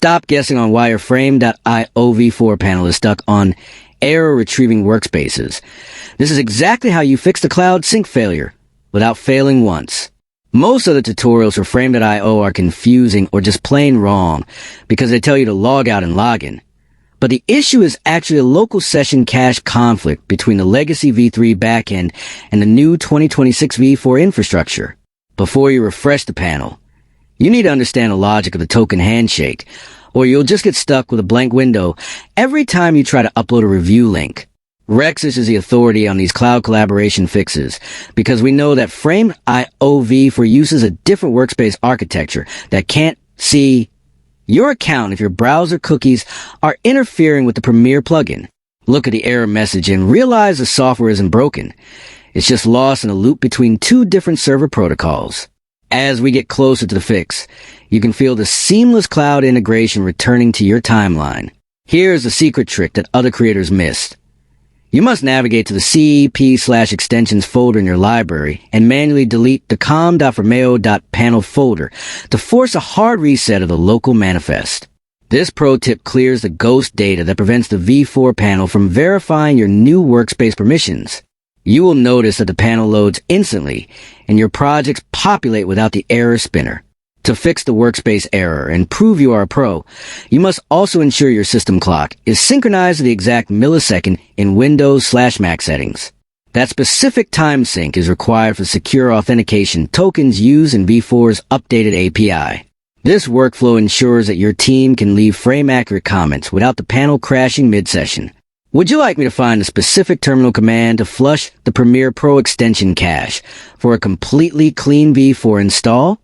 Stop guessing on why your frame.io v4 panel is stuck on error retrieving workspaces. This is exactly how you fix the cloud sync failure without failing once. Most of the tutorials for frame.io are confusing or just plain wrong because they tell you to log out and log in. But the issue is actually a local session cache conflict between the legacy v3 backend and the new 2026 v4 infrastructure. Before you refresh the panel, you need to understand the logic of the token handshake, or you'll just get stuck with a blank window every time you try to upload a review link. Rexis is the authority on these cloud collaboration fixes because we know that frame.io v4 uses a different workspace architecture that can't see your account if your browser cookies are interfering with the Premiere plugin. Look at the error message and realize the software isn't broken. It's just lost in a loop between two different server protocols. As we get closer to the fix, you can feel the seamless cloud integration returning to your timeline. Here's the secret trick that other creators missed. You must navigate to the cep/extensions folder in your library and manually delete the com.vermeo.panel folder to force a hard reset of the local manifest. This pro tip clears the ghost data that prevents the v4 panel from verifying your new workspace permissions. You will notice that the panel loads instantly and your projects populate without the error spinner. To fix the workspace error and prove you are a pro, you must also ensure your system clock is synchronized to the exact millisecond in Windows/Mac settings. That specific time sync is required for secure authentication tokens used in v4's updated API. This workflow ensures that your team can leave frame-accurate comments without the panel crashing mid-session. Would you like me to find a specific terminal command to flush the Premiere Pro extension cache for a completely clean v4 install?